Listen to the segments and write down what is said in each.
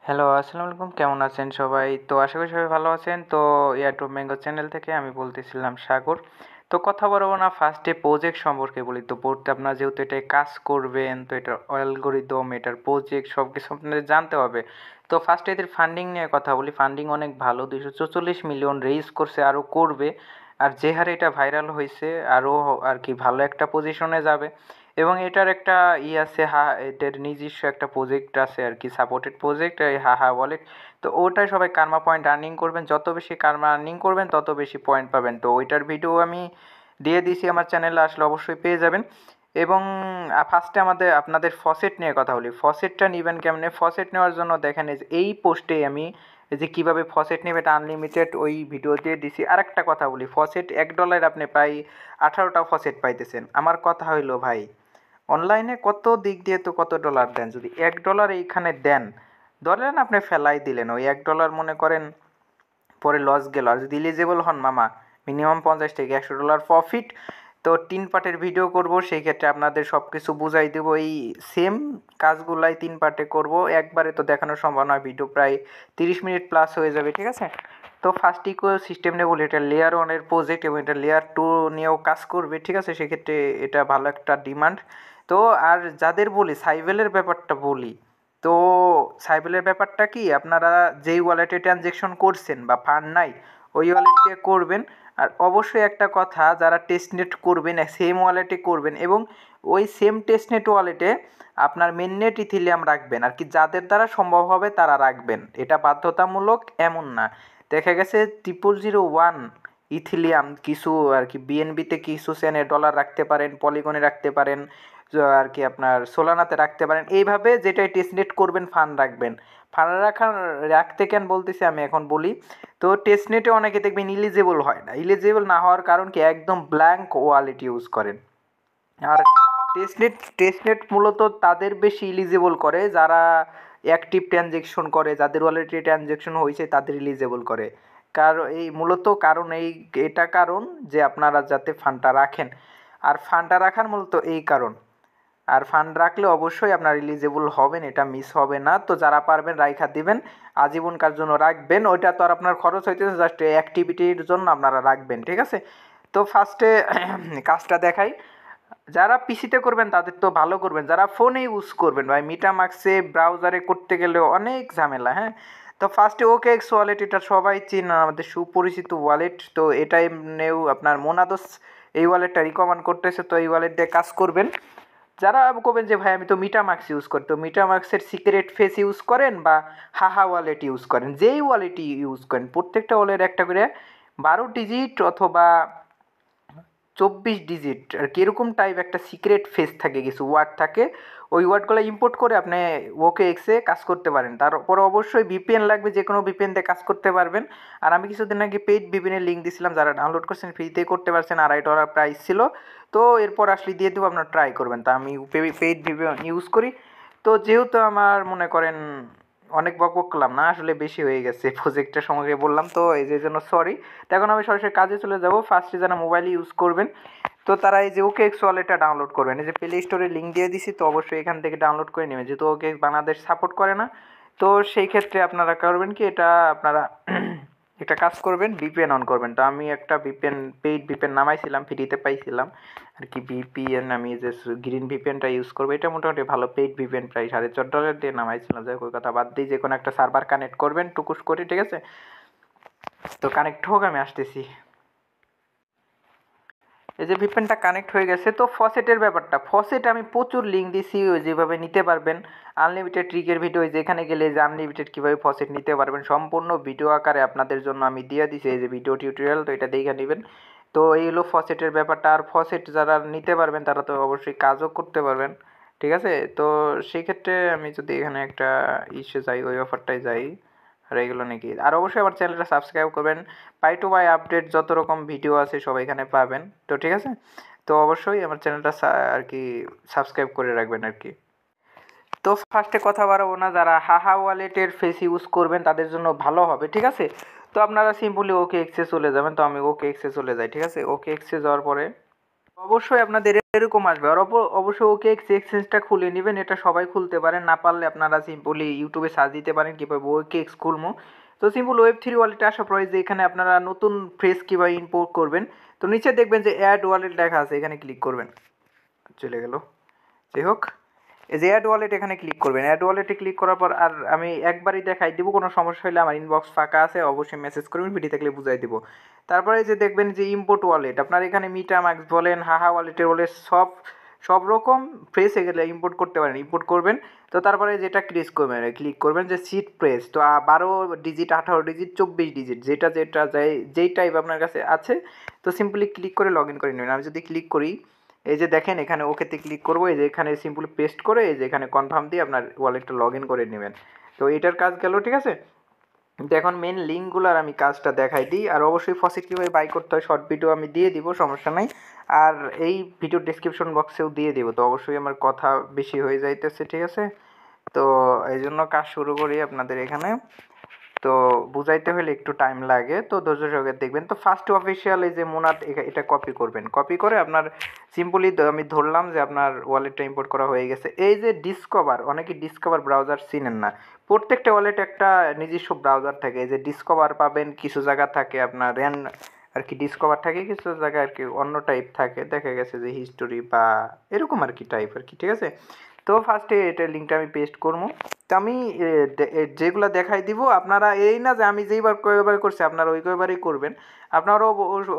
Hello, আসসালামু আলাইকুম। কেমন আছেন সবাই? তো আশা করি সবাই ভালো আছেন। তো এয়ারটেল ম্যাঙ্গো চ্যানেল থেকে আমি বলতেছিলাম সাগর। তো কথা বলবো না, ফার্স্টে প্রজেক্ট সম্পর্কে বলি। তো পড়তে আপনারা যেহেতু এটায় কাজ করবেন, তো এটার অ্যালগরিদম, এটার প্রজেক্ট সব কিছু আপনাদের জানতে হবে। তো ফার্স্টে এদের ফান্ডিং নিয়ে কথা বলি। ফান্ডিং অনেক ভালো, 244 মিলিয়ন রেইজ করছে, আরও করবে। আর যে হারে এটা ভাইরাল হয়েছে, আরও আর কি ভালো একটা পজিশনে যাবে। এবং এটার একটা আছে, এটার নিজস্ব একটা প্রজেক্ট আছে আর কি, সাপোর্টেড প্রজেক্ট, এই হাহা ওয়ালেট। তো ওটায় সবাই কার্মা পয়েন্ট আর্নিং করবেন, যত বেশি কার্মা আর্নিং করবেন তত বেশি পয়েন্ট পাবেন। তো ওইটার ভিডিও আমি দিয়ে দিয়েছি আমার চ্যানেলে, আসলে অবশ্যই পেয়ে যাবেন। এবং ফার্স্টে আপনাদের ফসেট নিয়ে কথা বলি। ফসেটটা নেবেন কেমনে? ফসেট নেওয়ার জন্য দেখেন এই পোস্টে আমি যে কীভাবে ফসেট নেবে এটা আনলিমিটেড ওই ভিডিও দিয়ে দিছি। আর একটা কথা বলি, ফসেট $1 আপনি প্রায় 18টা ফসেট পাইতেছেন। আমার কথা হইলো ভাই, অনলাইনে কত দিক দিয়ে তো কত ডলার দেন, যদি $1 এইখানে দেন, ধরেন আপনি ফেলাই দিলেন, ওই $1 মনে করেন পরে লস গেল। আর যদি এলিজেবল হন মামা, মিনিমাম 50 থেকে $100 প্রফিট। তো 3 পার্টের ভিডিও করব, সেই ক্ষেত্রে আপনাদের সব কিছু বুঝাই দেবো। এই সেম কাজগুলাই 3 পার্টে করব, একবারে তো দেখানো সম্ভব নয়, ভিডিও প্রায় 30 মিনিট প্লাস হয়ে যাবে, ঠিক আছে? তো ফার্স্ট ইকো সিস্টেম নিয়ে বলি, এটা লেয়ার 1-এর প্রজেক্ট এবং এটা লেয়ার 2 নিয়েও কাজ করবে, ঠিক আছে? সেক্ষেত্রে এটা ভালো একটা ডিমান্ড। তো আর যাদের বলি সাইবেলের ব্যাপারটা বলি, তো সাইবেলের ব্যাপারটা কি, আপনারা যেই ওয়ালেটে ট্রানজেকশন করছেন বা ফান্ড নাই, ওই ওয়ালেট দিয়ে করবেন। আর অবশ্যই একটা কথা, যারা টেস্টনেট করবেন সেম ওয়ালেটে করবেন, এবং ওই সেম টেস্টনেট ওয়ালেটে আপনার মেননেট ইথিলিয়াম রাখবেন আর কি, যাদের দ্বারা সম্ভব হবে তারা রাখবেন, এটা বাধ্যতামূলক এমন না। দেখা গেছে 0001 ইথিলিয়াম কিছু আর কি, বিএনবিতে কিছু সেনে ডলার রাখতে পারেন, পলিগনে রাখতে পারেন, আর কি আপনার সোলানাতে রাখতে পারেন, এইভাবে যেটাই টেস্টনেট করবেন ফান্ড রাখবেন। ফান্ড রাখতে কেন বলতেছি আমি এখন বলি। তো টেস্টনেটে অনেকে দেখবেন ইলিজেবল হয় না, ইলিজেবল না হওয়ার কারণ কি, একদম ব্ল্যাঙ্ক ওয়ালেট ইউজ করেন। আর টেস্টনেট মূলত তাদের বেশি ইলিজেবল করে যারা অ্যাক্টিভ ট্রানজেকশন করে, যাদের ওয়ালেটে ট্রানজেকশন হয়েছে তাদের ইলিজেবল করে। কারণ এই মূলত কারণ এটা কারণ যে আপনারা যাতে ফান্ডটা রাখেন, আর ফান্ডটা রাখার মূলত এই কারণ। আর ফান্ড রাখলে অবশ্যই আপনার এলিজেবল হবেন, এটা মিস হবে না। তো যারা পারবেন রাইখা দিবেন, আজীবনকার জন্য রাখবেন, ওইটা তো আর আপনার খরচ হইতেছে, জাস্ট অ্যাক্টিভিটির জন্য আপনারা রাখবেন, ঠিক আছে? তো ফার্স্টে কাজটা দেখাই। যারা পিসিতে করবেন তাদের তো ভালো করবেন, যারা ফোনে ইউজ করবেন ভাই, মিটামাক্সে ব্রাউজারে করতে গেলে অনেক ঝামেলা, হ্যাঁ। তো ফার্স্টে ওকে এক্স ওয়ালেট, এটা সবাই চিনেন, আমাদের সুপরিচিত ওয়ালেট। তো এটা এমনিও আপনার মোনাদোস এই ওয়ালেটটা রিকমেন্ড করতেছে, তো এই ওয়ালেট দিয়ে কাজ করবেন। যারা করবেন যে ভাই আমি তো মিটামাক্স ইউজ করি, তো মিটামাক্সের সিক্রেট ফেস ইউজ করেন বা হাহা ওয়ালেট ইউজ করেন, যেই ওয়ালেটই ইউজ করেন, প্রত্যেকটা ওয়ালেট একটা করে 12 ডিজিট অথবা 24 ডিজিট আর কি এরকম টাইপ একটা সিক্রেট ফেস থাকে, কিছু ওয়ার্ড থাকে, ওই ওয়ার্ডগুলো ইম্পোর্ট করে আপনি ওকে এক্সে কাজ করতে পারেন। তারপর অবশ্যই ভিপিএন লাগবে, যে কোনো ভিপিএন দিয়ে কাজ করতে পারবেন। আর আমি কিছুদিন আগে পেইড ভিপিএনের লিঙ্ক দিয়েছিলাম, যারা ডাউনলোড করছেন ফ্রিতে করতে পারছেন, $2.5 প্রাইস ছিল। তো এরপর আসলে দিয়ে দেবো, আপনারা ট্রাই করবেন। তা আমি পেইড ভিপিএন ইউজ করি। তো যেহেতু আমার মনে করেন অনেক বকবক করলাম না, আসলে বেশি হয়ে গেছে, প্রজেক্টের সময় বললাম, তো এই যে জন্য সরি। তো এখন আমি সরাসরি কাজে চলে যাব। ফার্স্টে যারা মোবাইল ইউজ করবেন, তো তারা এই যে ওকে এক্স ওয়ালেটটা ডাউনলোড করবেন, এই যে প্লে স্টোরে লিঙ্ক দিয়ে দিছি, তো অবশ্যই এখান থেকে ডাউনলোড করে নেবেন, যেহেতু ওকে বাংলাদেশ সাপোর্ট করে না। তো সেই ক্ষেত্রে আপনারা করবেন কি, এটা আপনারা একটা কাজ করবেন, ভিপিএন অন করবেন। তো আমি একটা ভিপিএন, পেইড ভিপিএন নামাইছিলাম, ফ্রিতে পাইছিলাম আর কি ভিপিএন, আমি যে গ্রিন ভিপিএনটা ইউজ করবো, এটা মোটামুটি ভালো পেইড ভিপিএন, প্রায় $4.5 দিয়ে নামাইছিলাম। যাই হোক, ওই কথা বাদ দিই, যে কোনো একটা সার্ভার কানেক্ট করবেন টুকুস করে, ঠিক আছে? তো কানেক্ট হোক, আমি আসতেছি। এই যে ভিপিএনটা কানেক্ট হয়ে গেছে। তো ফসেটের ব্যাপারটা, ফসেট আমি প্রচুর লিঙ্ক দিছি, ওই যেভাবে নিতে পারবেন আনলিমিটেড ট্রিকের ভিডিও, যেখানে গেলে যে আনলিমিটেড কীভাবে ফসেট নিতে পারবেন সম্পূর্ণ ভিডিও আকারে আপনাদের জন্য আমি দিয়ে দিছি, এই যে ভিডিও টিউটোরিয়াল, তো এটা দেখে নেবেন। তো এই হলো ফসেটের ব্যাপারটা। আর ফসেট যারা নিতে পারবেন তারা তো অবশ্যই কাজও করতে পারবেন, ঠিক আছে? তো সেই ক্ষেত্রে আমি যদি এখানে একটা ইস্যু যাই, ওই অফারটাই যাই, আর এগুলো নাকি। আর অবশ্যই আমার চ্যানেলটা সাবস্ক্রাইব করবেন, বাই টু বাই আপডেট যত রকম ভিডিও আছে সব এখানে পাবেন, তো ঠিক আছে? তো অবশ্যই আমার চ্যানেলটা আর কি সাবস্ক্রাইব করে রাখবেন আর কি। তো ফার্স্টে কথা বাড়াবো না, যারা হাহা ওয়ালেটের ফেস ইউজ করবেন তাদের জন্য ভালো হবে, ঠিক আছে? তো আপনারা সিম্পলি ওকে এক্সে চলে যাবেন। তো আমি ওকে এক্সে চলে যাই, ঠিক আছে? ওকে এক্সে যাওয়ার পরে অবশ্যই আপনাদের এরকম আসবে। আর অবশ্যই ওকে এক্সচেঞ্জটা খুলে নেবেন, এটা সবাই খুলতে পারেন। না পারলে আপনারা সিম্পলি ইউটিউবে সার্চ দিতে পারেন কীভাবে ওকেএক্স খুলবো। তো সিম্পল ওয়েব3 ওয়ালেটে আসার পরে যে এখানে আপনারা নতুন ফ্রেজ কীভাবে ইম্পোর্ট করবেন, তো নিচে দেখবেন যে অ্যাড ওয়ালেট লেখা আছে, এখানে ক্লিক করবেন। চলে গেল, যাই হোক, এই যে অ্যাড ওয়ালেট এখানে ক্লিক করবেন। অ্যাড ওয়ালেটে ক্লিক করার পর আর আমি একবারই দেখাই দিব, কোনো সমস্যা হলে আমার ইনবক্স ফাঁকা আছে, অবশ্যই মেসেজ করবেন, ভিডিও থাকলে বুঝাই দিব। তারপরে যে দেখবেন যে ইম্পোর্ট ওয়ালেট, আপনার এখানে মিটামাক্স বলেন, হাহা ওয়ালেটের বলে সব রকম ফ্রেস এগুলো ইম্পোর্ট করতে পারেন, ইম্পোর্ট করবেন। তো তারপরে যেটা ক্লিক করবেন যে সিট প্রেস, তো 12 ডিজিট, 18 ডিজিট, 24 ডিজিট, যেটা যেই টাইপ আপনার কাছে আছে, তো সিম্পলি ক্লিক করে লগ ইন করে নেবেন। আমি যদি ক্লিক করি, এই যে দেখেন এখানে ওকেতে ক্লিক করবো, এই যে এখানে সিম্পলি পেস্ট করে এই যে এখানে কনফার্ম দিয়ে আপনার ওয়ালেটটা লগ ইন করে নেবেন। তো এটার কাজ গেল, ঠিক আছে। তো এখন মেন লিঙ্কগুলোর আমি কাজটা দেখাই দিই। আর অবশ্যই ফসিট কীভাবে বাই করতে হয় শর্ট ভিডিও আমি দিয়ে দিব, সমস্যা নাই। আর এই ভিডিও ডিসক্রিপশন বক্সেও দিয়ে দিব। তো অবশ্যই আমার কথা বেশি হয়ে যাইতেছে, ঠিক আছে। তো এই জন্য কাজ শুরু করি আপনাদের এখানে। তো বুঝাইতে হলে একটু টাইম লাগে, তো ধৈর্য সহকারে দেখবেন। তো ফার্স্ট অফিসিয়াল এই যে মোনাত, এটা কপি করবেন। কপি করে আপনার সিম্পলি আমি ধরলাম যে আপনার ওয়ালেটটা ইম্পোর্ট করা হয়ে গেছে। এই যে ডিসকভার, অনেকে ডিসকভার ব্রাউজার চিনেন না, প্রত্যেকটা ওয়ালেট একটা নিজস্ব ব্রাউজার থাকে। এই যে ডিসকভার পাবেন, কিছু জায়গা থাকে আপনার আর কি ডিসকভার থাকে, কিছু জায়গায় আর কি অন্য টাইপ থাকে, দেখা গেছে যে হিস্টোরি বা এরকম আর কি টাইপ আর কি, ঠিক আছে। তো ফার্স্টে এটা লিঙ্কটা আমি পেস্ট করবো। তো আমি যেগুলো দেখাই দিব, আপনারা এই না যে আমি যেইবার কয়বার করছি আপনারা ওই কয়বারই করবেন, আপনারাও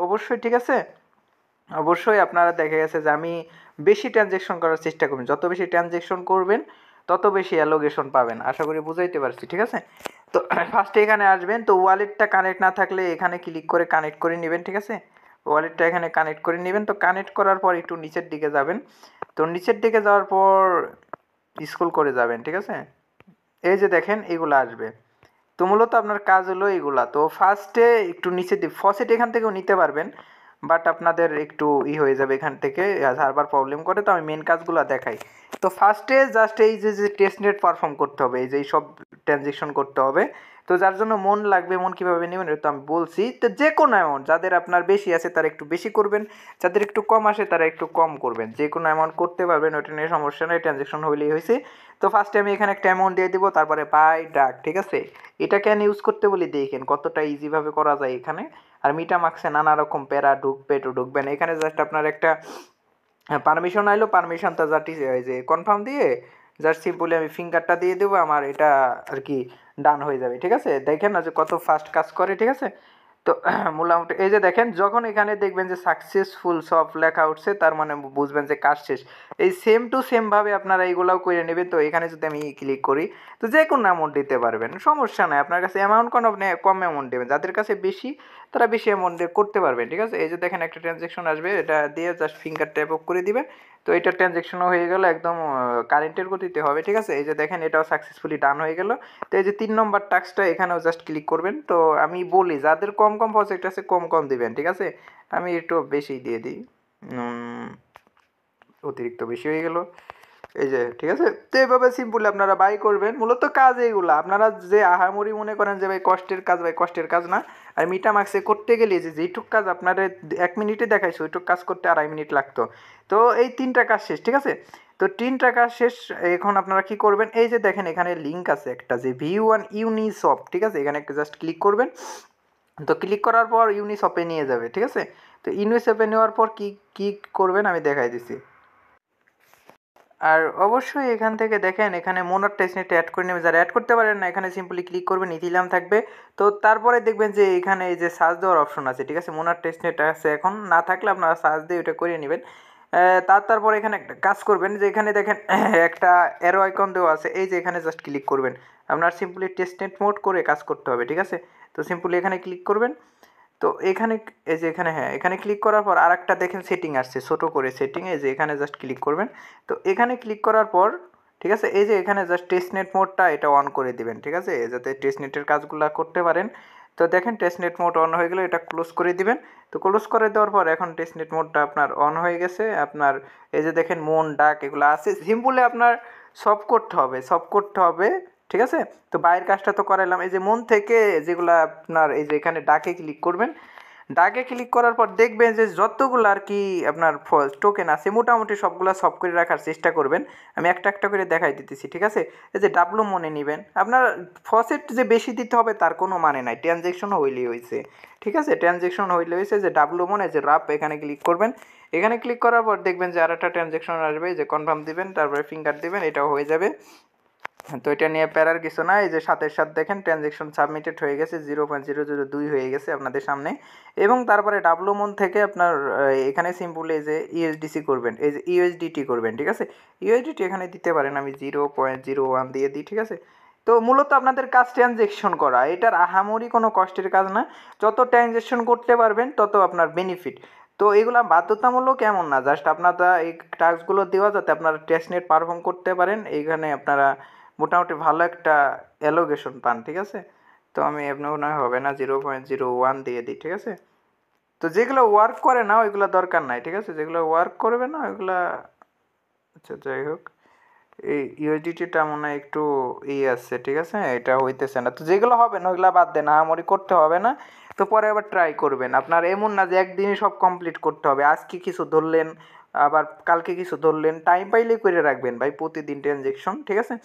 অবশ্যই, ঠিক আছে। অবশ্যই আপনারা দেখা গেছে যে আমি বেশি ট্রানজ্যাকশন করার চেষ্টা করবেন, যত বেশি ট্রানজ্যাকশন করবেন তত বেশি অ্যালোকেশন পাবেন, আশা করি বুঝাইতে পারছি, ঠিক আছে। তো ফার্স্টে এখানে আসবেন, তো ওয়ালেটটা কানেক্ট না থাকলে এখানে ক্লিক করে কানেক্ট করে নেবেন, ঠিক আছে। ওয়ালেটটা এখানে কানেক্ট করে নেবেন। তো কানেক্ট করার পর একটু নিচের দিকে যাবেন। তো নিচের দিকে যাওয়ার পর স্ক্রল করে যাবেন, ঠিক আছে। এই যে দেখেন এগুলো আসবে। তো মূলত আপনার কাজ হলো এগুলা। তো ফার্স্টে একটু নিচে ফসেট এখান থেকেও নিতে পারবেন, বাট আপনাদের একটু হয়ে যাবে এখান থেকে, সার্ভার প্রবলেম করে। তো আমি মেন কাজগুলো দেখাই। তো ফার্স্টে জাস্ট এই যে টেস্টনেট পারফর্ম করতে হবে, এই যে সব ট্রানজেকশন করতে হবে। তো যার জন্য মন লাগবে, মন কীভাবে নেবেন এটা তো আমি বলছি। তো যে কোনো অ্যামাউন্ট, যাদের আপনার বেশি আছে তারা একটু বেশি করবেন, যাদের একটু কম আসে তারা একটু কম করবেন, যে কোনো অ্যামাউন্ট করতে পারবেন, ওটা নিয়ে সমস্যা নেই, ট্রানজেকশন হইলেই হয়েছে। তো ফার্স্টে আমি এখানে একটা অ্যামাউন্ট দিয়ে দিব, তারপরে বাই ডাক, ঠিক আছে। এটা কেন ইউজ করতে বলি দেখেন কতটা ইজিভাবে করা যায় এখানে। আর মিটামাক্সে নানা রকম প্যারা ঢুকবে তো ঢুকবে না, এখানে জাস্ট আপনার একটা পারমিশন আইলো, পারমিশনটা জাস্ট এই যে কনফার্ম দিয়ে জাস্ট সিম্পলি আমি ফিঙ্গারটা দিয়ে দেবো, আমার এটা আর কি ডান হয়ে যাবে, ঠিক আছে। দেখেন না যে কত ফাস্ট কাজ করে, ঠিক আছে। তো মোটামুটি এই যে দেখেন, যখন এখানে দেখবেন যে সাকসেসফুল সব লেখা উঠছে, তার মানে বুঝবেন যে কাজ শেষ। এই সেম টু সেমভাবে আপনারা এইগুলাও করে নেবেন। তো এখানে যদি আমি ক্লিক করি, তো যে কোনো অ্যামাউন্ট দিতে পারবেন, সমস্যা নাই। আপনার কাছে অ্যামাউন্ট কোনো, আপনি কম অ্যামাউন্ট দেবেন, যাদের কাছে বেশি তারা বেশি অ্যামাউন্ট দিয়ে করতে পারবেন, ঠিক আছে। এই যে দেখেন একটা ট্রানজ্যাকশন আসবে, এটা দিয়ে জাস্ট ফিঙ্গার ট্যাপ অফ করে দিবেন। তো এটা ট্রানজ্যাকশনও হয়ে গেল, একদম কারেন্টের গতিতে হবে, ঠিক আছে। এই যে দেখেন এটাও সাকসেসফুলি ডান হয়ে গেল। তো এই যে 3 নম্বর টাস্কটা, এখানেও জাস্ট ক্লিক করবেন। তো আমি বলি যাদের কম কম প্রজেক্ট আছে কম কম দিবেন, ঠিক আছে। আমি একটু বেশি দিয়ে দিই, অতিরিক্ত বেশি হয়ে গেল, এই যে, ঠিক আছে। তো এইভাবে সিম্পলি আপনারা বাই করবেন। মূলত কাজ এইগুলো, আপনারা যে আহামরি মনে করেন যে ভাই কষ্টের কাজ, ভাই কষ্টের কাজ না। আর মিটামাক্সে করতে গেলে যে যেইটুক কাজ আপনার 1 মিনিটে দেখাইছে, ওইটুক কাজ করতে 2.5 মিনিট লাগতো। তো এই 3টা কাজ শেষ, ঠিক আছে। তো 3টা কাজ শেষ। এখন আপনারা কি করবেন, এই যে দেখেন এখানে লিঙ্ক আছে একটা, যে V1 ইউনিশপ, ঠিক আছে। এখানে একটা জাস্ট ক্লিক করবেন। তো ক্লিক করার পর ইউনিশপে নিয়ে যাবে, ঠিক আছে। তো ইউনিশপে নেওয়ার পর কি কি করবেন আমি দেখাই দিছি। আর অবশ্যই এখান থেকে দেখেন এখানে মোনার টেস্টনেটে অ্যাড করে নেবে, যারা অ্যাড করতে পারেন না এখানে সিম্পলি ক্লিক করবেন, ইথিলিয়াম থাকবে। তো তারপরে দেখবেন যে এখানে এই যে সার্চ দেওয়ার অপশন আছে, ঠিক আছে। মোনার টেস্টনেট আছে, এখন না থাকলে আপনারা সার্চ দিয়ে ওটা করে নেবেন। তারপরে এখানে একটা কাজ করবেন, যে এখানে দেখেন একটা অ্যারো আইকন দেওয়া আছে, এই যে এখানে জাস্ট ক্লিক করবেন। আপনার সিম্পলি টেস্টনেট মোড করে কাজ করতে হবে, ঠিক আছে। তো সিম্পলি এখানে ক্লিক করবেন। তো এখানে এই যে এখানে, হ্যাঁ, এখানে ক্লিক করার পর আর একটা দেখেন সেটিং আসছে, ছোটো করে সেটিং, এই যে এখানে জাস্ট ক্লিক করবেন। তো এখানে ক্লিক করার পর, ঠিক আছে, এই যে এখানে জাস্ট টেস্টনেট মোডটা এটা অন করে দিবেন, ঠিক আছে, যাতে টেস্টনেটের কাজগুলো করতে পারেন। তো দেখেন টেস্টনেট মোড অন হয়ে গেলে এটা ক্লোজ করে দিবেন। তো ক্লোজ করে দেওয়ার পর এখন টেস্টনেট মোডটা আপনার অন হয়ে গেছে। আপনার এই যে দেখেন মন ডাক এগুলো আছে, সিম্পলি আপনার সব করতে হবে, সব করতে হবে, ঠিক আছে। তো বাইরের কাজটা তো করাইলাম। এই যে মন থেকে যেগুলো আপনার, এই যে এখানে ডাকে ক্লিক করবেন। দাগে ক্লিক করার পর দেখবেন যে যতগুলো আর কি আপনার টোকেন আছে মোটামুটি সবগুলো সব করে রাখার চেষ্টা করবেন। আমি একটা একটা করে দেখাই দিতেছি, ঠিক আছে? এই যে ডাব্লু মনে নেবেন, আপনার ফসেট যে বেশি দিতে হবে তার কোনো মানে নাই, ট্রানজ্যাকশন হইলেই হয়েছে, ঠিক আছে? ট্রানজ্যাকশন হইলে হয়েছে। যে ডাব্লু মনে যে রাপ এখানে ক্লিক করবেন। এখানে ক্লিক করার পর দেখবেন যে আর একটা ট্রানজ্যাকশন আসবে, যে কনফার্ম দিবেন, তারপরে ফিঙ্গার দিবেন, এটাও হয়ে যাবে। তো এটা নিয়ে প্যারার কিছু না। এই যে সাথে সাথে দেখেন ট্রানজ্যাকশন সাবমিটেড হয়ে গেছে, 0.002 হয়ে গেছে আপনাদের সামনে। এবং তারপরে ডাব্লু মন থেকে আপনার এখানে সিম্পলি এই যে ইউএসডিসি করবেন, এই যে ইউএসডিটি করবেন, ঠিক আছে? ইউএসডিটি এখানে দিতে পারেন, আমি 0.01 দিয়ে দিই, ঠিক আছে? তো মূলত আপনাদের কাজ ট্রানজ্যাকশন করা, এটার আহামরি কোনো কষ্টের কাজ না। যত ট্রানজ্যাকশন করতে পারবেন তত আপনার বেনিফিট। তো এগুলা বাধ্যতামূলক এমন না, জাস্ট আপনারা এই টাস্কগুলো দেওয়া যাতে আপনারা টেস্ট নেট পারফর্ম করতে পারেন, এইখানে আপনারা মোটামুটি ভালো একটা অ্যালোগেশন পান, ঠিক আছে? তো আমি আপনার মনে হবে না 0.01 দিয়ে দিই, ঠিক আছে? তো যেগুলো ওয়ার্ক করে না ওইগুলো দরকার নাই, ঠিক আছে? যেগুলো ওয়ার্ক করবে না ওইগুলা, আচ্ছা যাই হোক, এই ইউএসডিটিটা মনে হয় একটু আছে, ঠিক আছে? এটা হইতেছে না। তো যেগুলো হবে না ওইগুলো বাদ দেন, আহামরি করতে হবে না। তো পরে আবার ট্রাই করবেন। আপনার এমন না যে একদিনই সব কমপ্লিট করতে হবে, আজকে কিছু ধরলেন আবার কালকে কিছু ধরলেন, টাইম পাইলেই করে রাখবেন ভাই, প্রতিদিন ট্রানজেকশন, ঠিক আছে?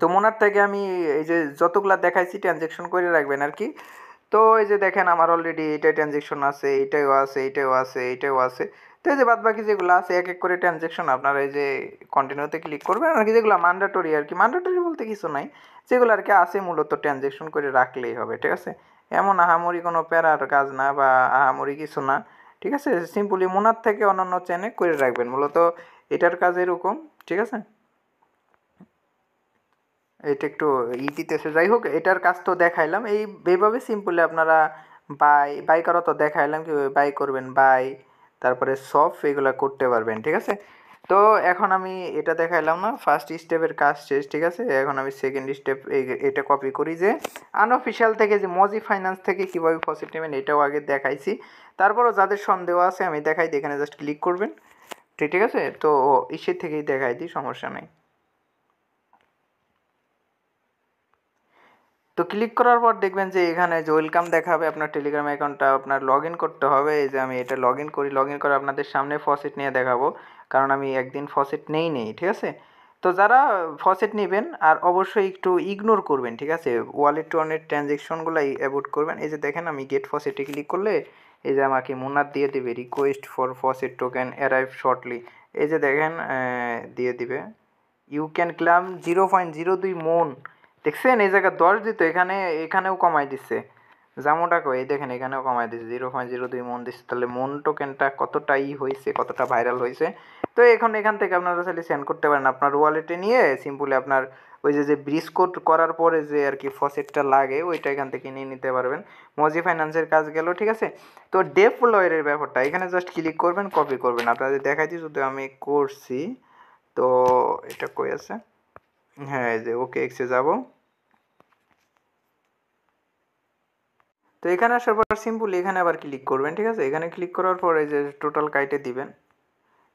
তো মোনার থেকে আমি এই যে যতগুলা দেখাইছি ট্রানজেকশন করে রাখবেন আর কি। তো এই যে দেখেন আমার অলরেডি এটা ট্রানজেকশন আছে, এইটাও আছে, এইটাও আছে, এইটাও আছে। তো এই যে বাদ বাকি যেগুলো আছে এক এক করে ট্রানজেকশন আপনারা এই যে কন্টিনিউতে ক্লিক করবেন আর কি, যেগুলো ম্যান্ডেটরি আর কি, ম্যান্ডেটরি বলতে কিছু নাই, যেগুলো আর কি আছে মূলত ট্রানজেকশন করে রাখলেই হবে, ঠিক আছে? এমন আহামরি কোনো প্যারার কাজ না বা আহামরি কিছু না, ঠিক আছে? সিম্পলি মোনার থেকে অন্যান্য চেনে করে রাখবেন, মূলত এটার কাজ এরকম, ঠিক আছে? এটা একটু দিতেছে, যাই হোক এটার কাজ তো দেখাইলাম। এইভাবে সিম্পলি আপনারা বাই করা তো দেখাইলাম, কীভাবে বাই করবেন, বাই তারপরে সফ এগুলো করতে পারবেন, ঠিক আছে? তো এখন আমি এটা দেখাইলাম না, ফার্স্ট স্টেপের কাজ শেষ, ঠিক আছে? এখন আমি সেকেন্ড স্টেপ এটা কপি করি, যে আনঅফিসিয়াল থেকে যে মজি ফাইন্যান্স থেকে কীভাবে প্রফিট নেবেন এটাও আগে দেখাইছি। তারপরও যাদের সন্দেহ আছে আমি দেখাই দিই, এখানে জাস্ট ক্লিক করবেন, ঠিক আছে? তো ইসের থেকেই দেখাই দিই, সমস্যা নেই। তো ক্লিক করার পর দেখবেন যে এখানে যে ওয়েলকাম দেখাবে, আপনার টেলিগ্রাম অ্যাকাউন্টটা আপনার লগ ইন করতে হবে। এই যে আমি এটা লগ ইন করি, লগ ইন করে আপনাদের সামনে ফসেট নিয়ে দেখাবো, কারণ আমি একদিন ফসেট নেই, ঠিক আছে? তো যারা ফসেট নেবেন আর অবশ্যই একটু ইগনোর করবেন, ঠিক আছে? ওয়ালেট টু ওয়ালেট ট্রানজেকশনগুলো অ্যাভয়েড করবেন। এই যে দেখেন আমি গেট ফসেটে ক্লিক করলে এই যে আমাকে মুনার দিয়ে দেবে request for faucet token arrive shortly, এই যে দেখেন দিয়ে দিবে ইউ ক্যান ক্লাম 0.02 মন, দেখছেন? এই জায়গায় 10 দিত, এখানেও কমাই দিচ্ছে, জামোটা কই, এই দেখেন এখানেও কমাই দিচ্ছে, 0.02 মন দিচ্ছে। তাহলে মন টোকেনটা কতটা হয়েছে, কতটা ভাইরাল হয়েছে। তো এখন এখান থেকে আপনারা চাইলে সেন্ড করতে পারেন আপনার ওয়ালেটে নিয়ে, সিম্পলি আপনার ওই যে ব্রিজ কোড করার পরে যে আর কি ফসেটটা লাগে ওইটা এখান থেকে নিয়ে নিতে পারবেন। মজি ফাইন্যান্সের কাজ গেল, ঠিক আছে? তো ডেপ্লয়ের ব্যাপারটা এখানে জাস্ট ক্লিক করবেন, কপি করবেন, আপনাদের দেখাইছি শুধু আমি করছি। তো এটা কই আছে, হ্যাঁ এই যে ওকে এক্সে যাব। তো এখানে আসার পর সিম্পলি এখানে আবার ক্লিক করবেন, ঠিক আছে? এখানে ক্লিক করার পর এই যে টোটাল কাইটে দিবেন,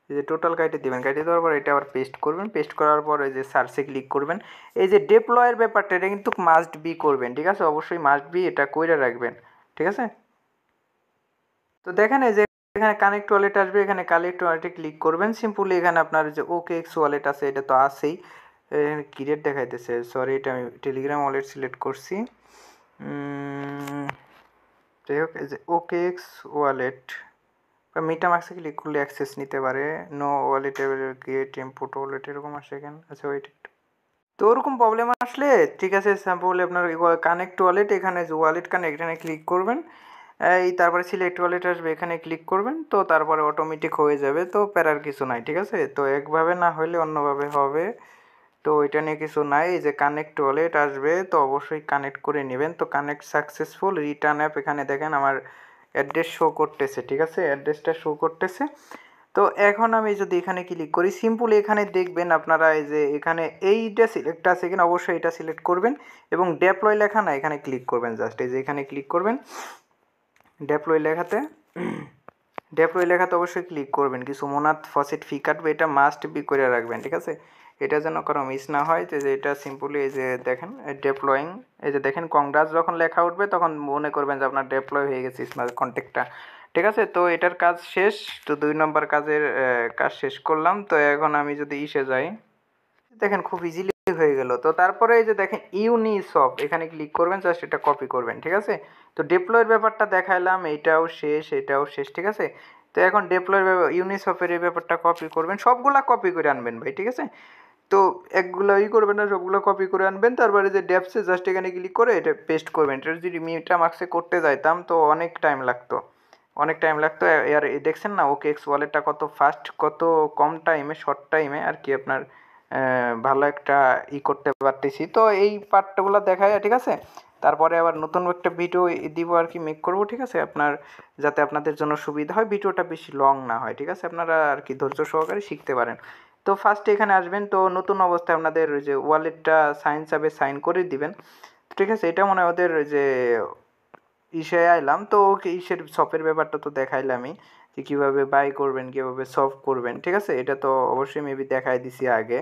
এই যে টোটাল কাইটে দিবেন, কাইটে দেওয়ার পর এটা আবার পেস্ট করবেন, পেস্ট করার পর এই যে সার্চে ক্লিক করবেন। এই যে ডেপ্লয়ের ব্যাপারটা এটা কিন্তু মাস্ট বি করবেন, ঠিক আছে? অবশ্যই মাস্ট বি এটা কইরা রাখবেন, ঠিক আছে? তো দেখেন এই যে এখানে কানেক্ট ওয়ালেট আসবে, এখানে কানেক্ট ওয়ালেটে ক্লিক করবেন, সিম্পলি এখানে আপনার যে ওকে এক্স ওয়ালেট আছে এটা তো আছেই, এখানে কিরেট দেখাইতেছে, সরি এটা আমি টেলিগ্রাম ওয়ালেট সিলেক্ট করছি। যাই হোক এই যে ওকে এক্স ওয়ালেট বা মিটামাক্সে ক্লিক করলে অ্যাক্সেস নিতে পারে, no wallet create import wallet এরকম আসে এখানে, আচ্ছা ওয়েট একটু। তো ওরকম প্রবলেম আসলে ঠিক আছে, স্যাম্পল আপনার কানেক্ট ওয়ালেট, এখানে যে ওয়ালেট কানেক্ট এখানে ক্লিক করবেন, এই তারপরে সিলেক্ট ওয়ালেট আসবে, এখানে ক্লিক করবেন, তো তারপরে অটোমেটিক হয়ে যাবে। তো প্যারার কিছু নাই, ঠিক আছে? তো একভাবে না হলে অন্যভাবে হবে, তো এটা নিয়ে কিছু নাই। এই যে কানেক্ট ওয়ালেট আসবে, তো অবশ্যই কানেক্ট করে নেবেন। তো কানেক্ট সাকসেসফুল, রিটার্ন অ্যাপ, এখানে দেখেন আমার অ্যাড্রেস শো করতেছে, ঠিক আছে? অ্যাড্রেসটা শো করতেছে। তো এখন আমি যদি এখানে ক্লিক করি, সিম্পল এখানে দেখবেন আপনারা এই যে এখানে এইটা সিলেক্ট আছে, এখানে অবশ্যই এটা সিলেক্ট করবেন এবং ডেপ্লয় লেখা না এখানে ক্লিক করবেন, জাস্ট এই যে এখানে ক্লিক করবেন ডেপ্লয় লেখাতে, ডেপ্লয় লেখাতে অবশ্যই ক্লিক করবেন। কিছু মোনাত ফসেট ফি কাটবে, এটা মাস্ট বি করে রাখবেন, ঠিক আছে? এটা যেন কারো মিস না হয়। যে এটা সিম্পলি এই যে দেখেন ডেপ্লয়িং, এই যে দেখেন কংগ্রাস যখন লেখা উঠবে তখন মনে করবেন যে আপনার ডেপ্লয় হয়ে গেছে স্মার্ট কন্ট্যাক্টটা। ঠিক আছে, তো এটার কাজ শেষ। তো 2 নম্বর কাজের কাজ শেষ করলাম। তো এখন আমি যদি ইসে যাই, দেখেন খুব ইজিলি হয়ে গেল। তো তারপরে এই যে দেখেন ইউনিসফ, এখানে ক্লিক করবেন, জাস্ট এটা কপি করবেন। ঠিক আছে, তো ডেপ্লয়ের ব্যাপারটা দেখাইলাম, এইটাও শেষ, এটাও শেষ। ঠিক আছে, তো এখন ডেপ্লয়ের ইউনিসফের এই ব্যাপারটা কপি করবেন, সবগুলা কপি করে আনবেন ভাই। ঠিক আছে, তো একগুলো করবেন না, সবগুলো কপি করে আনবেন। তারপরে যে ডেপসে জাস্ট এখানে ক্লিক করে এটা পেস্ট করবেন। এটা যদি মেটামাক্সে করতে যাইতাম তো অনেক টাইম লাগতো, অনেক টাইম লাগতো। আর দেখছেন না ওকে এক্স ওয়ালেটটা কত ফাস্ট, কত কম টাইমে, শর্ট টাইমে আর কি আপনার ভালো একটা করতে পারতেছি। তো এই পার্টগুলো দেখায়। ঠিক আছে, তারপরে আবার নতুন একটা ভিডিও দিব আর কি, মেক করবো। ঠিক আছে, আপনার যাতে আপনাদের জন্য সুবিধা হয়, ভিডিওটা বেশি লং না হয়। ঠিক আছে, আপনারা আর কি ধৈর্য সহকারে শিখতে পারেন। তো ফার্স্টে এখানে আসবেন, তো নতুন অবস্থায় আপনাদের ওই যে ওয়ালেটটা সাইন হিসাবে সাইন করে দিবেন। ঠিক আছে, এটা মনে হয় ওদের যে ইসে আইলাম। তো ওকে ইসের শপের ব্যাপারটা তো দেখাইলামই, যে কীভাবে বাই করবেন, কীভাবে সলভ করবেন। ঠিক আছে, এটা তো অবশ্যই মেবি দেখাই দিছি আগে,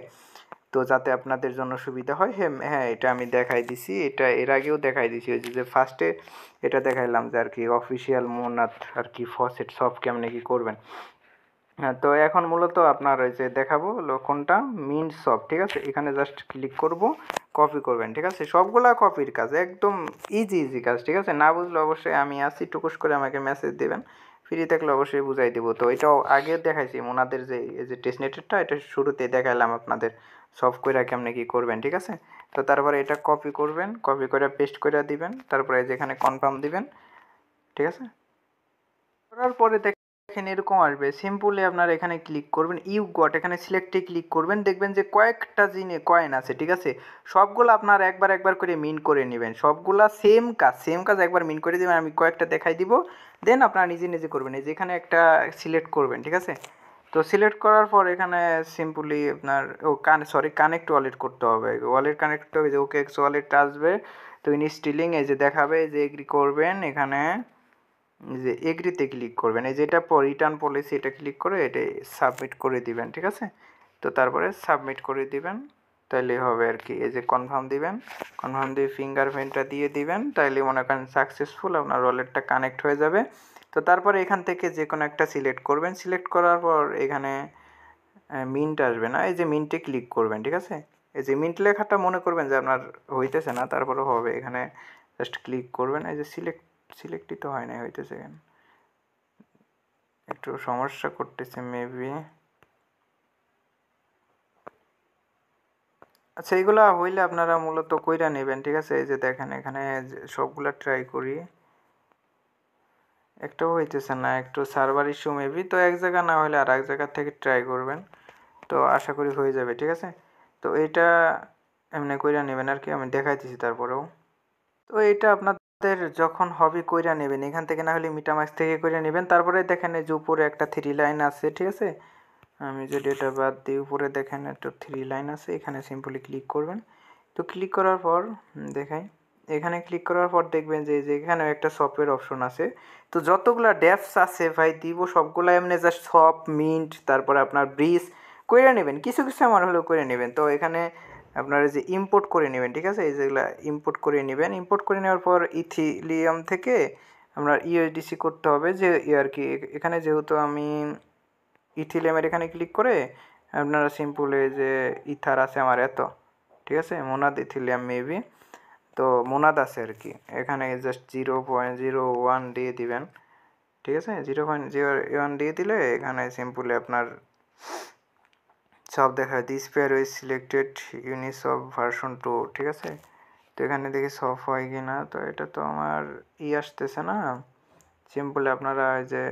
তো যাতে আপনাদের জন্য সুবিধা হয়। হ্যাঁ হ্যাঁ, এটা আমি দেখাই দিছি, এটা এর আগেও দেখাই দিছি। ওই যে ফার্স্টে এটা দেখাইলাম যে আর কি অফিসিয়াল মোনাত আর কি ফসেট সব কেমনে কী করবেন। হ্যাঁ, তো এখন মূলত আপনার ওই যে দেখাবো কোনটা মিন্ট সব। ঠিক আছে, এখানে জাস্ট ক্লিক করব, কপি করবেন। ঠিক আছে, সবগুলা কপির কাজ, একদম ইজি ইজি কাজ। ঠিক আছে, না বুঝলে অবশ্যই আমি আসি, টুকুস করে আমাকে মেসেজ দেবেন, ফ্রি থাকলে অবশ্যই বুঝাই দেবো। তো এটাও আগে দেখাইছি ওনাদের যে এই যে টেস্টনেটেরটা, এটা শুরুতেই দেখাইলাম আপনাদের সব কইরা কেমনে কি করবেন। ঠিক আছে, তো তারপরে এটা কপি করবেন, কপি করে পেস্ট করে দিবেন, তারপরে যেখানে কনফার্ম দিবেন। ঠিক আছে, করার পরে দেখেন এরকম আসবে, সিম্পলি আপনার এখানে ক্লিক করবেন, ইউ গট, এখানে সিলেক্টে ক্লিক করবেন, দেখবেন যে কয়েকটা কয়েন আছে। ঠিক আছে, সবগুলো আপনার একবার একবার করে মিন করে নেবেন, সবগুলা সেম কাজ, সেম কাজ একবার মিন করে দেবেন। আমি কয়েকটা দেখাই দিব, দেন আপনারা নিজে নিজে করবেন। এই যে এখানে একটা সিলেক্ট করবেন। ঠিক আছে, তো সিলেক্ট করার পর এখানে সিম্পলি আপনার কানেক্ট ওয়ালেট করতে হবে, ওয়ালেট কানেক্ট করতে হবে। যে ওকে এক্স ওয়ালেট আসবে, তো ইনস্টিলিং এই যে দেখাবে, যে এগ্রি করবেন, এখানে যে এগ্রিতে ক্লিক করবেন, এই যেটা রিটার্ন পলিসি, এটা ক্লিক করে এটা সাবমিট করে দিবেন। ঠিক আছে, তো তারপরে সাবমিট করে দিবেন, তাইলে হবে আর কি। এই যে কনফার্ম দিবেন, কনফার্ম দিয়ে ফিঙ্গারপ্রিন্টটা দিয়ে দিবেন, তাইলে মনে করেন সাকসেসফুল আপনার ওয়ালেটটা কানেক্ট হয়ে যাবে। তো তারপরে এখান থেকে যে কোনো একটা সিলেক্ট করবেন, সিলেক্ট করার পর এখানে মিন্ট আসবে না, এই যে মিন্টে ক্লিক করবেন। ঠিক আছে, এই যে মিন্ট লেখাটা মনে করবেন যে আপনার হইতেছে না, তারপরে হবে, এখানে জাস্ট ক্লিক করবেন। এই যে সিলেক্টই তো হয় না, হইতেছে কেন, একটু সমস্যা করতেছে মেবি। আচ্ছা, এগুলা হইলে আপনারা মূলত কইরা নেবেন। ঠিক আছে, এই যে দেখেন এখানে সবগুলা ট্রাই করি, একটাও হইতেছে না, একটু সার্ভার ইস্যু মেবি। তো এক জায়গা না হলে আর এক জায়গা থেকে ট্রাই করবেন, তো আশা করি হয়ে যাবে। ঠিক আছে, তো এটা এমনি কইরা নেবেন আর কি, আমি দেখাইতেছি তারপরেও। তো এটা আপনাদের যখন হবে কইরা নেবেন, এখান থেকে না হলে মিটামাক্স থেকে কইরা নেবেন। তারপরে দেখেন এই যে উপরে একটা 3 লাইন আছে। ঠিক আছে, আমি যদি এটা বাদ দিই, উপরে দেখেন একটা 3 লাইন আছে, এখানে সিম্পলি ক্লিক করবেন। তো ক্লিক করার পর দেখাই, এখানে ক্লিক করার পর দেখবেন যে এখানে একটা সফটওয়্যার অপশন আছে। তো যতগুলা ড্যাপস আছে ভাই দিব সবগুলা এমনি জাস্ট সব মিন্ট, তারপরে আপনার ব্রিজ কইরা নেবেন, কিছু কিছু আমার হলেও করে নেবেন। তো এখানে আপনারা যে ইম্পোর্ট করে নেবেন। ঠিক আছে, এই যেগুলো ইম্পোর্ট করে নেবেন। ইম্পোর্ট করে নেওয়ার পর ইথিলিয়াম থেকে আপনার ইউএসডিসি করতে হবে, যে আর কি। এখানে যেহেতু আমি ইথিলিয়ামের এখানে ক্লিক করে আপনারা সিম্পল এই যে ইথার আছে আমার এত। ঠিক আছে, মোনাদ ইথিলিয়াম মেবি, তো মোনাদ আছে আর কি। এখানে জাস্ট 0.01 দিয়ে দিবেন। ঠিক আছে, 0.01 দিয়ে দিলে এখানে সিম্পলি আপনার সব দেখা দিস পেয়ার ওই সিলেক্টেড ইউনিসফ ভার্সন 2। ঠিক আছে, তো এখানে দেখি সফট হয় কি না। তো এটা তো আমার আসতেছে না, সিম্পলি আপনারা যে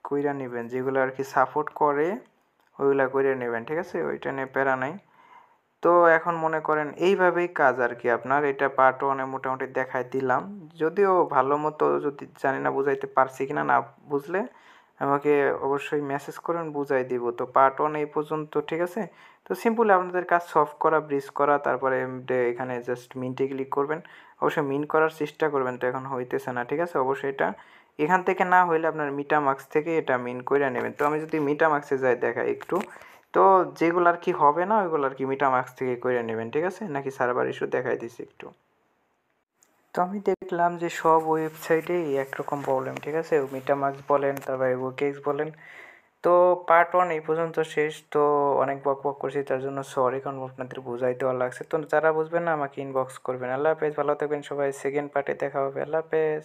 কইরা নেবেন, যেগুলো আর কি সাপোর্ট করে ওইগুলা কইরা নেবেন। ঠিক আছে, ওইটা নিয়ে প্যারা নাই। তো এখন মনে করেন এইভাবেই কাজ আর কি আপনার। এটা পার্ট ওয়ানে মোটামুটি দেখাই দিলাম, যদিও ভালো মতো যদি জানি না বুঝাইতে পারছি কিনা, না বুঝলে আমাকে অবশ্যই মেসেজ করেন, বুঝাই দিব। তো পার্ট ওয়ান এই পর্যন্ত। ঠিক আছে, তো সিম্পলি আপনাদের কাজ সলভ করা, ব্রিজ করা, তারপরে এখানে জাস্ট মিন্টে ক্লিক করবেন। অবশ্যই মিন করার চেষ্টা করবেন, তো এখন হইতেছে না। ঠিক আছে, অবশ্যই এটা এখান থেকে না হইলে আপনার মিটামাক্স থেকে এটা মিন করে নেবেন। তো আমি যদি মিটামাক্সে যাই দেখাই একটু, তো তো যেগুলো আর কি হবে না ওইগুলো আর কি মিটামাক্স থেকে করে নেবেন, ঠিক আছে? নাকি সার্ভার ইস্যু দেখাই দিছে একটু। তো আমি দেখলাম যে সব ওয়েবসাইটেই একরকম প্রবলেম, ঠিক আছে? মিটামাক্স বলেন, তারপরে ওকেক্স বলেন। তো পার্ট ওয়ান এই পর্যন্ত শেষ। তো অনেক বক বক করছি, তার জন্য সরি, কারণ আপনাদের বোঝাই দেওয়া লাগছে। তো যারা বুঝবেন না আমাকে ইনবক্স করবেন। আল্লাহ হাফেজ, ভালো থাকবেন সবাই। সেকেন্ড পার্টে দেখা হবে। আল্লাহ হাফেজ।